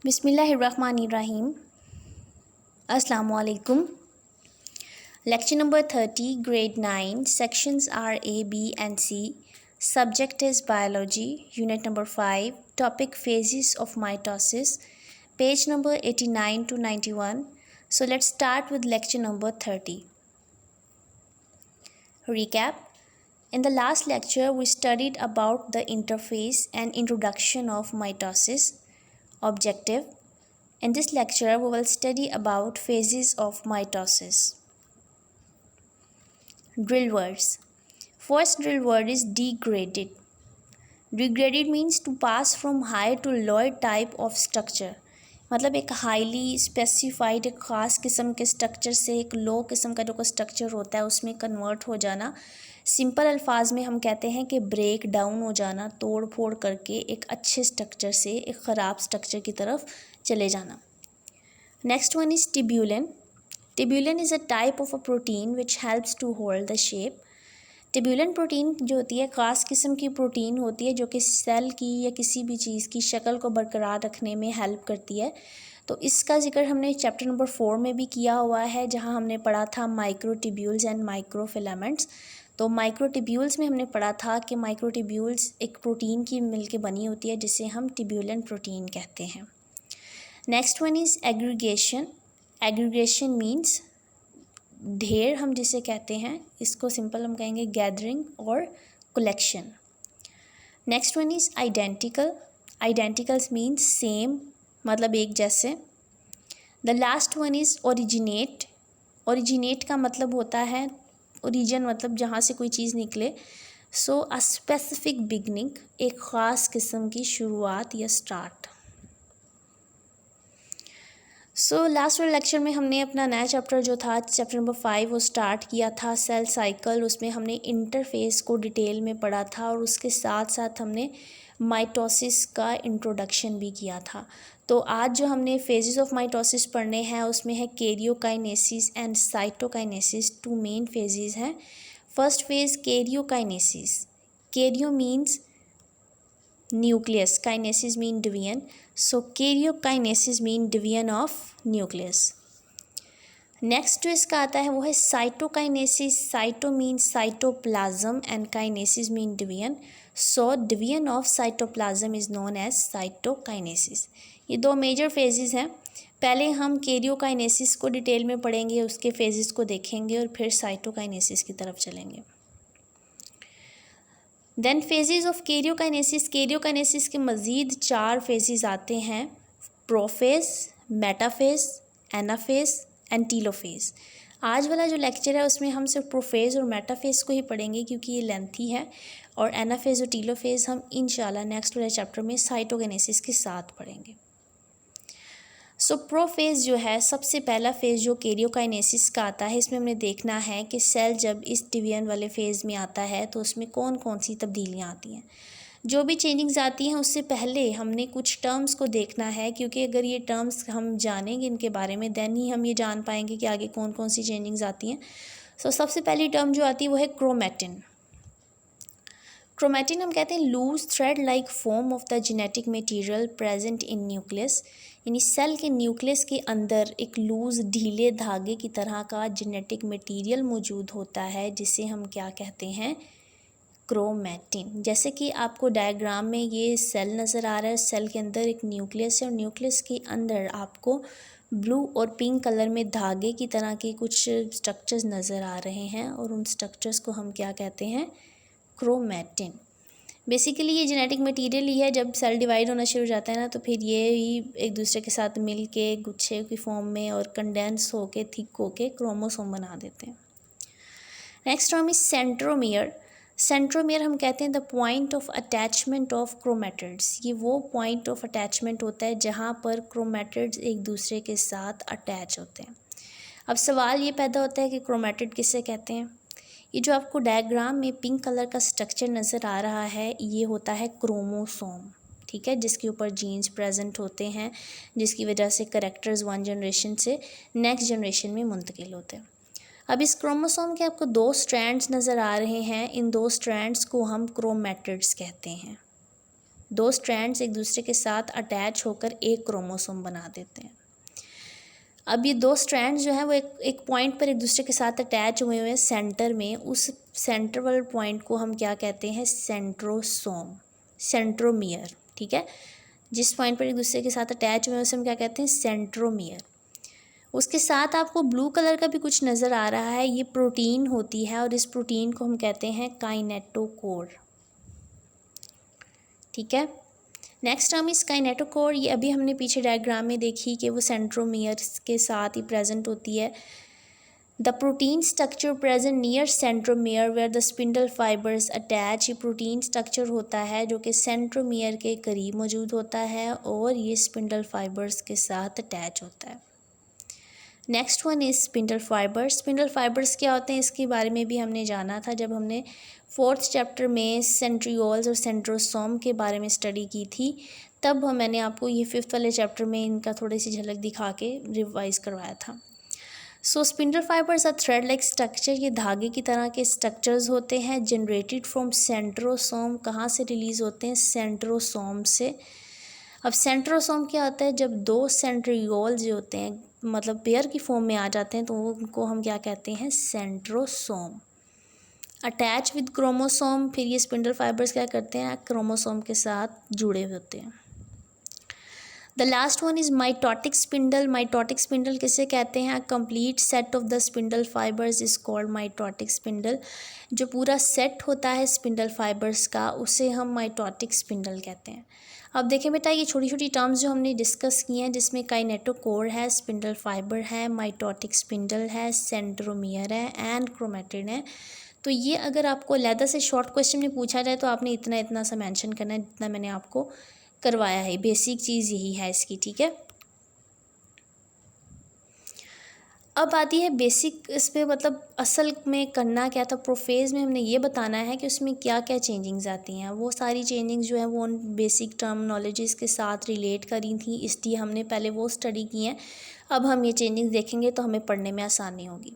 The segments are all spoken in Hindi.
बिस्मिल्लाहिर्रहमानिर्रहीम। अस्सलाम वालेकुम। Lecture number 30, grade 9, sections are A, B and C. Subject is biology, unit number 5, topic phases of mitosis, page number 89 to 91. So let's start with lecture number 30. Recap. In the last lecture, we studied about the interphase and introduction of mitosis. Objective. In this lecture, we will study about phases of mitosis. Drill words. First drill word is degraded. Degraded means to pass from high to lower type of structure. मतलब एक हाईली स्पेसिफाइड एक ख़ास किस्म के स्ट्रक्चर से एक लो किस्म का जो स्ट्रक्चर होता है उसमें कन्वर्ट हो जाना। सिंपल अल्फाज में हम कहते हैं कि ब्रेक डाउन हो जाना, तोड़ फोड़ करके एक अच्छे स्ट्रक्चर से एक ख़राब स्ट्रक्चर की तरफ चले जाना। Next one is tubulin. Tubulin is a type of a protein which helps to hold the shape. Tubulin protein जो होती है ख़ास किस्म की प्रोटीन होती है जो कि सेल की या किसी भी चीज़ की शक्ल को बरकरार रखने में हेल्प करती है। तो इसका जिक्र हमने चैप्टर नंबर 4 में भी किया हुआ है जहां हमने पढ़ा था माइक्रोटिब्यूल्स एंड माइक्रोफिलामेंट्स। तो माइक्रोटिब्यूल्स में हमने पढ़ा था कि माइक्रोटिब्यूल्स एक प्रोटीन की मिल के बनी होती है जिसे हम टिब्यूलिन प्रोटीन कहते हैं। Next one is aggregation. Aggregation means ढेर हम जिसे कहते हैं, इसको सिंपल हम कहेंगे गैदरिंग और collection. Next one is identical. Identicals means same, मतलब एक जैसे। The last one is originate. Originate का मतलब होता है ओरिजिन, मतलब जहाँ से कोई चीज़ निकले। सो अ स्पेसिफिक बिगनिंग, एक ख़ास किस्म की शुरुआत या स्टार्ट। सो लास्ट वाले लेक्चर में हमने अपना नया चैप्टर जो था चैप्टर नंबर 5 वो स्टार्ट किया था, सेल साइकिल। उसमें हमने इंटरफेस को डिटेल में पढ़ा था और उसके साथ साथ हमने माइटोसिस का इंट्रोडक्शन भी किया था। तो आज जो हमने फेजेस ऑफ माइटोसिस पढ़ने हैं उसमें है karyokinesis and cytokinesis, 2 main phases हैं। First phase karyokinesis. Karyo means nucleus, kinesis mean division, so karyokinesis mean division of nucleus. Next जो इसका आता है वो है cytokinesis. Cyto mean cytoplasm and kinesis mean division, so division of cytoplasm is known as cytokinesis. ये 2 मेजर फेजेस हैं। पहले हम कैरियोकाइनेसिस को डिटेल में पढ़ेंगे, उसके फेजेस को देखेंगे और फिर साइटोकाइनेसिस की तरफ चलेंगे। Then phases of karyokinesis. Karyokinesis के मज़ीद 4 फेजेस आते हैं, prophase, metaphase, anaphase and telophase. आज वाला जो लेक्चर है उसमें हम सिर्फ प्रोफेज और मेटाफेज को ही पढ़ेंगे क्योंकि ये लेंथी है, और एनाफेज और टीलोफेज हम इंशाल्लाह नेक्स्ट वाले चैप्टर में साइटोकाइनेसिस के साथ पढ़ेंगे। सो प्रोफेज जो है सबसे पहला फेज़ जो कैरियोकाइनेसिस का आता है, इसमें हमने देखना है कि सेल जब इस डिवीजन वाले फेज़ में आता है तो उसमें कौन कौन सी तब्दीलियाँ आती हैं। जो भी चेंजिंग्स आती हैं उससे पहले हमने कुछ टर्म्स को देखना है, क्योंकि अगर ये टर्म्स हम जानेंगे इनके बारे में देन ही हम ये जान पाएंगे कि आगे कौन कौन सी चेंजिंग्स आती हैं। सो सबसे पहली टर्म जो आती है वो है क्रोमैटिन. क्रोमैटिन हम कहते हैं loose thread like form of the genetic material present in nucleus. यानी सेल के न्यूक्लियस के अंदर एक लूज ढीले धागे की तरह का जेनेटिक मटेरियल मौजूद होता है जिसे हम क्या कहते हैं, क्रोमैटिन. जैसे कि आपको डायग्राम में ये सेल नज़र आ रहा है, सेल के अंदर एक न्यूक्लियस है और न्यूक्लियस के अंदर आपको ब्लू और पिंक कलर में धागे की तरह के कुछ स्ट्रक्चर्स नज़र आ रहे हैं और उन स्ट्रक्चर्स को हम क्या कहते हैं, क्रोमैटिन. बेसिकली ये जेनेटिक मटेरियल ही है, जब सेल डिवाइड होना शुरू हो जाता है ना तो फिर ये ही एक दूसरे के साथ मिल के गुच्छे की फॉर्म में और कंडेंस होके थिक होके क्रोमोसोम बना देते हैं। Next term is centromere. Centromere हम कहते हैं the point of attachment of chromatids. ये वो पॉइंट ऑफ अटैचमेंट होता है जहाँ पर क्रोमैटिड्स एक दूसरे के साथ अटैच होते हैं। अब सवाल ये पैदा होता है कि क्रोमैटिड किसे कहते हैं। ये जो आपको डायग्राम में पिंक कलर का स्ट्रक्चर नज़र आ रहा है ये होता है क्रोमोसोम, ठीक है, जिसके ऊपर जीन्स प्रेजेंट होते हैं जिसकी वजह से करैक्टर्स 1 जनरेशन से नेक्स्ट जनरेशन में मुंतकिल होते हैं। अब इस क्रोमोसोम के आपको 2 स्ट्रैंड्स नज़र आ रहे हैं, इन 2 स्ट्रैंड्स को हम क्रोमैटिड्स कहते हैं। दो स्ट्रैंड्स एक दूसरे के साथ अटैच होकर एक क्रोमोसोम बना देते हैं। अब ये दो स्ट्रैंड्स जो हैं वो एक पॉइंट पर एक दूसरे के साथ अटैच हुए हुए हैं सेंटर में। उस सेंटर वाले पॉइंट को हम क्या कहते हैं? Centrosome, centromere. ठीक है, जिस पॉइंट पर एक दूसरे के साथ अटैच हुए हैं उसे हम क्या कहते हैं? सेंट्रोमियर। उसके साथ आपको ब्लू कलर का भी कुछ नज़र आ रहा है, ये प्रोटीन होती है और इस प्रोटीन को हम कहते हैं काइनेटोकोर। ठीक है, नेक्स्ट टर्म इस काइनेटोकोर, ये अभी हमने पीछे डायग्राम में देखी कि वो सेंट्रोमियर्स के साथ ही प्रेजेंट होती है। The protein structure present near centromere where the spindle fibres attach, ये प्रोटीन स्ट्रक्चर होता है जो कि सेंट्रोमियर के करीब मौजूद होता है और ये स्पिंडल फाइबर्स के साथ अटैच होता है। Next one is spindle fibres. Spindle fibres क्या होते हैं इसके बारे में भी हमने जाना था जब हमने 4th चैप्टर में सेंट्रियोल्स और सेंट्रोसोम के बारे में स्टडी की थी। तब मैंने आपको ये 5th वाले चैप्टर में इनका थोड़ी सी झलक दिखा के रिवाइज करवाया था। So spindle fibres are thread like structure, ये धागे की तरह के स्ट्रक्चर्स होते हैं। जनरेटेड फ्रॉम सेंट्रोसोम, कहाँ से रिलीज़ होते हैं? सेंट्रोसोम से। अब सेंट्रोसोम क्या होता है? जब दो सेंट्रियोल जो होते हैं मतलब पेयर की फॉर्म में आ जाते हैं तो उनको हम क्या कहते हैं? सेंट्रोसोम। अटैच विद क्रोमोसोम, फिर ये स्पिंडल फाइबर्स क्या करते हैं? क्रोमोसोम के साथ जुड़े होते हैं। The last one is mitotic spindle. Mitotic spindle किसे कहते हैं? Complete set of the spindle fibres is called mitotic spindle. जो पूरा सेट होता है स्पिंडल फाइबर्स का उसे हम माइटोटिक स्पिंडल कहते हैं। अब देखें बेटा, ये छोटी छोटी टर्म्स जो हमने डिस्कस की हैं जिसमें काइनेटोकोर है, स्पिंडल फाइबर है, माइटोटिक स्पिंडल है, सेंट्रोमियर है एंड क्रोमेटिड है। तो ये अगर आपको अलहदा से शॉर्ट क्वेश्चन में पूछा जाए तो आपने इतना इतना सा मेंशन करना है जितना मैंने आपको करवाया है। बेसिक चीज़ यही है इसकी। ठीक है, अब आती है बेसिक, इस पर मतलब असल में करना क्या था। प्रोफेज में हमने ये बताना है कि उसमें क्या क्या चेंजिंग्स आती हैं। वो सारी चेंजिंग्स जो हैं वो उन बेसिक टर्मिनोलॉजीज़ के साथ रिलेट करी थी, इसलिए हमने पहले वो स्टडी की हैं। अब हम ये चेंजिंग्स देखेंगे तो हमें पढ़ने में आसानी होगी।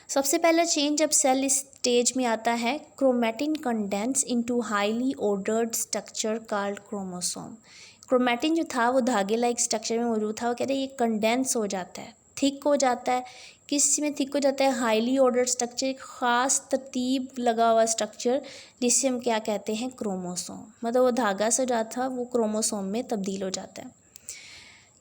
सबसे पहला चेंज जब सेल इस स्टेज में आता है, chromatin condense into highly ordered structure called chromosome. Chromatin जो था वो धागे लाइक स्ट्रक्चर में मौजूद था, वो कहते हैं ये कंडेंस हो जाता है, थिक हो जाता है। किस में थिक हो जाता है? हाईली ऑर्डर्ड स्ट्रक्चर, एक ख़ास तरतीब लगा हुआ स्ट्रक्चर जिसे हम क्या कहते हैं? क्रोमोसोम। मतलब वो धागा से जाता था वो क्रोमोसोम में तब्दील हो जाता है।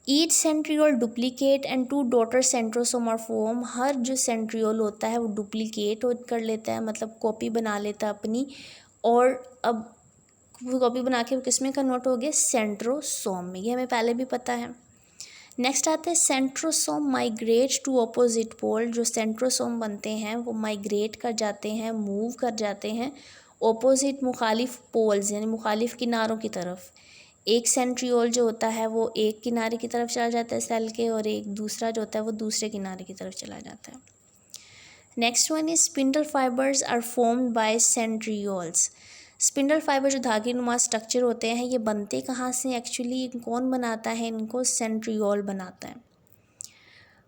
Each centriole duplicate and 2 daughter centrosome are form. हर जो सेंट्रियोल होता है वो डुप्लीकेट कर लेता है, मतलब कॉपी बना लेता है अपनी, और अब वो कॉपी बना के वो किस में कन्वर्ट हो गए? सेंट्रोसोम में। ये हमें पहले भी पता है। नेक्स्ट आते हैं centrosome migrate to opposite pole. जो सेंट्रोसोम बनते हैं वो माइग्रेट कर जाते हैं, मूव कर जाते हैं अपोजिट, मुखालिफ पोल्स यानी मुखालिफ किनारों की तरफ। एक सेंट्रियोल जो होता है वो एक किनारे की तरफ चला जाता है सेल के, और एक दूसरा जो होता है वो दूसरे किनारे की तरफ चला जाता है। Next one is spindle fibres are formed by centrioles. Spindle fibre जो धागे नुमा स्ट्रक्चर होते हैं ये बनते कहाँ से? एक्चुअली कौन बनाता है इनको? सेंट्रियोल बनाता है।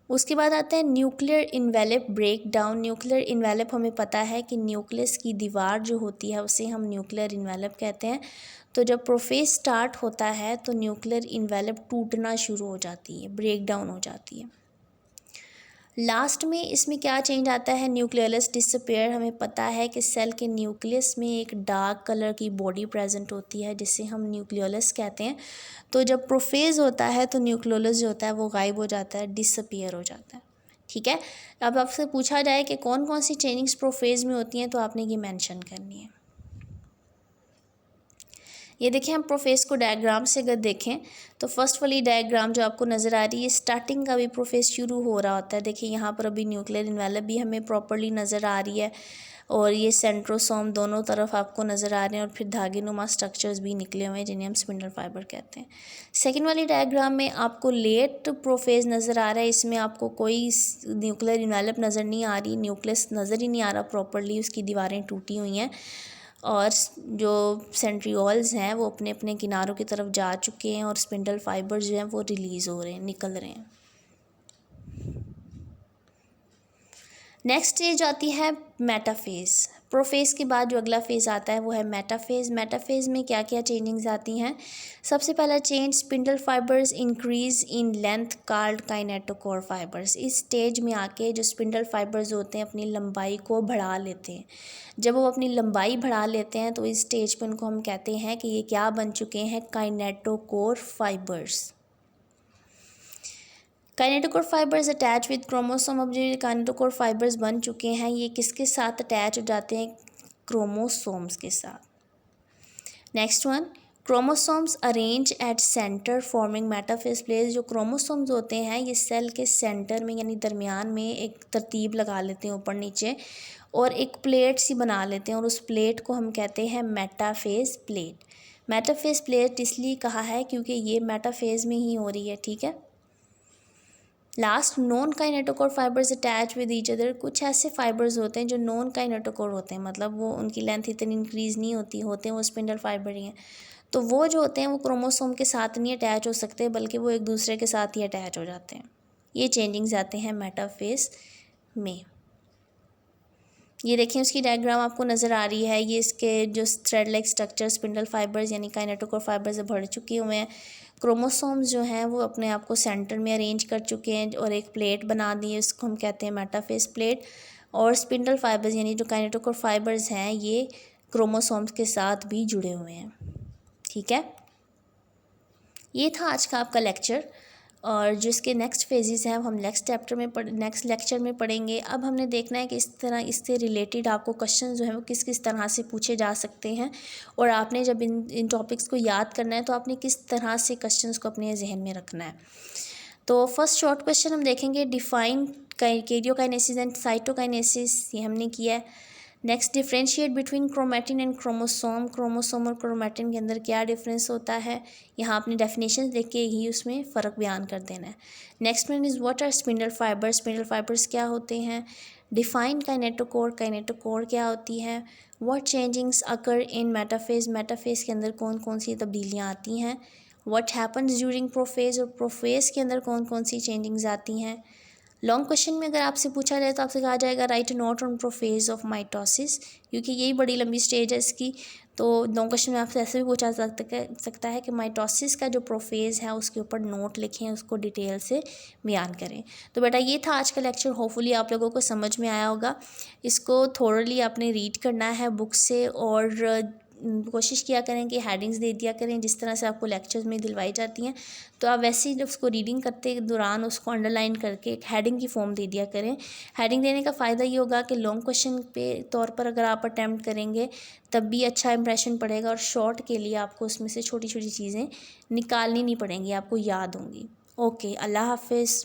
उसके बाद आता है nuclear envelope break down. Nuclear envelope हमें पता है कि न्यूक्लियस की दीवार जो होती है उसे हम न्यूक्लियर इन्वेलप कहते हैं। तो जब प्रोफेज स्टार्ट होता है तो न्यूक्लियर इन्वेलप टूटना शुरू हो जाती है, ब्रेक डाउन हो जाती है। लास्ट में इसमें क्या चेंज आता है? Nucleus disappear. हमें पता है कि सेल के न्यूक्लियस में एक डार्क कलर की बॉडी प्रेजेंट होती है जिसे हम न्यूक्लियोलस कहते हैं। तो जब प्रोफेज होता है तो न्यूक्लियोलस जो होता है वो गायब हो जाता है, डिसअपेयर हो जाता है। ठीक है, अब आपसे पूछा जाए कि कौन कौन सी चेंजिंग्स प्रोफेज में होती हैं तो आपने ये मेंशन करनी है। ये देखें, हम प्रोफेस को डायग्राम से अगर देखें तो फर्स्ट वाली डायग्राम जो आपको नज़र आ रही है स्टार्टिंग का भी प्रोफेस शुरू हो रहा होता है। देखिए यहाँ पर अभी न्यूक्लियर इन्वेलप भी हमें प्रॉपरली नज़र आ रही है और ये सेंट्रोसोम दोनों तरफ आपको नज़र आ रहे हैं और फिर धागे नुमा स्ट्रक्चर्स भी निकले हुए हैं जिन्हें हम स्पिंडल फाइबर कहते हैं। सेकेंड वाली डायग्राम में आपको लेट प्रोफेज नज़र आ रहा है, इसमें आपको कोई न्यूक्लियर इन्वेलप नज़र नहीं आ रही, न्यूक्लियस नज़र ही नहीं आ रहा प्रॉपरली, उसकी दीवारें टूटी हुई हैं और जो सेंट्रियोल्स हैं वो अपने अपने किनारों की तरफ जा चुके हैं और स्पिंडल फाइबर जो हैं वो रिलीज़ हो रहे हैं, निकल रहे हैं। नेक्स्ट स्टेज आती है मेटाफेज। प्रोफेज के बाद जो अगला फेज़ आता है वो है मेटाफेज़। मेटाफेज़ में क्या क्या चेंजिंग्स आती हैं? सबसे पहला change, spindle fibres increase in length called kinetochore fibres. इस स्टेज में आके जो स्पिंडल फाइबर्स होते हैं अपनी लंबाई को बढ़ा लेते हैं। जब वो अपनी लंबाई बढ़ा लेते हैं तो इस स्टेज पर उनको हम कहते हैं कि ये क्या बन चुके हैं? Kinetochore fibres. Kinetochore fibres attach with chromosome. अब जो काइनेटोकोर फाइबर्स बन चुके हैं ये किसके साथ अटैच हो जाते हैं? क्रोमोसोम्स के साथ। Next one, chromosomes arrange at centre forming metaphase place. जो क्रोमोसोम्स होते हैं ये सेल के सेंटर में यानी दरमियान में एक तरतीब लगा लेते हैं ऊपर नीचे और एक प्लेट सी बना लेते हैं और उस प्लेट को हम कहते हैं मेटाफेज प्लेट। मेटाफेज प्लेट इसलिए कहा है क्योंकि ये मेटाफेज में ही हो रही है, ठीक है। Last, non kinetochore fibres attach with each other. कुछ ऐसे फाइबर्स होते हैं जो नॉन काइनेटोकोर होते हैं, मतलब वो उनकी लेंथ इतनी इंक्रीज नहीं होती, होते हैं वो स्पिंडल फाइबर ही हैं। तो वो जो होते हैं वो क्रोमोसोम के साथ नहीं अटैच हो सकते बल्कि वो एक दूसरे के साथ ही अटैच हो जाते हैं। ये चेंजिंग्स आते हैं मेटाफेज में। ये देखिए उसकी डायग्राम आपको नज़र आ रही है। ये इसके जो thread like structure spindle fibres यानी काइनेटोकोर फाइबर्स बढ़ चुके हुए हैं। क्रोमोसोम्स जो हैं वो अपने आप को सेंटर में अरेंज कर चुके हैं और एक प्लेट बना दी है, इसको हम कहते हैं मेटाफेज प्लेट। और स्पिंडल फाइबर्स यानी जो काइनेटोकोर फाइबर्स हैं ये क्रोमोसोम्स के साथ भी जुड़े हुए हैं, ठीक है। ये था आज का आपका लेक्चर और जो इसके नेक्स्ट फेजेस हैं हम नेक्स्ट लेक्चर में पढ़ेंगे। अब हमने देखना है कि इस तरह इससे रिलेटेड आपको क्वेश्चन जो हैं वो किस किस तरह से पूछे जा सकते हैं और आपने जब इन टॉपिक्स को याद करना है तो आपने किस तरह से क्वेश्चंस को अपने जहन में रखना है। तो फर्स्ट शॉर्ट क्वेश्चन हम देखेंगे, डिफाइन कैरियोकाइनेसिस एंड साइटोकाइनेसिस, ये हमने किया है। Next, differentiate between chromatin and chromosome. Chromosome और क्रोमेटिन के अंदर क्या डिफरेंस होता है, यहाँ आपने डेफिनेशन देख के ही उसमें फ़र्क बयान कर देना है। Next one is what are spindle fibres. Spindle fibres क्या होते हैं। Define kinetochore. काइनेटोकोर क्या होती है। What changings occur in metaphase. Metaphase के अंदर कौन कौन सी तब्दीलियाँ आती हैं। What happens during prophase. और प्रोफेज के अंदर कौन कौन सी चेंजिंग्स आती हैं। लॉन्ग क्वेश्चन में अगर आपसे पूछा जाए तो आपसे कहा जाएगा right note on prophase of mitosis, क्योंकि यही बड़ी लंबी स्टेज है इसकी। तो लॉन्ग क्वेश्चन में आपसे ऐसे भी पूछा सकता है कि माइटोसिस का जो प्रोफेज है उसके ऊपर नोट लिखें, उसको डिटेल से बयान करें। तो बेटा ये था आज का लेक्चर, होपफुली आप लोगों को समझ में आया होगा। इसको थोरली आपने रीड करना है बुक से और कोशिश किया करें कि हेडिंग्स दे दिया करें जिस तरह से आपको लेक्चर्स में दिलवाई जाती हैं। तो आप वैसे ही जब उसको रीडिंग करते के दौरान उसको अंडरलाइन करके एक हेडिंग की फॉर्म दे दिया करें। हेडिंग देने का फ़ायदा ये होगा कि लॉन्ग क्वेश्चन पे तौर पर अगर आप अटैम्प्ट करेंगे तब भी अच्छा इंप्रेशन पड़ेगा और शॉर्ट के लिए आपको उसमें से छोटी छोटी चीज़ें निकालनी नहीं पड़ेंगी, आपको याद होंगी। ओके, अल्लाह हाफिज़।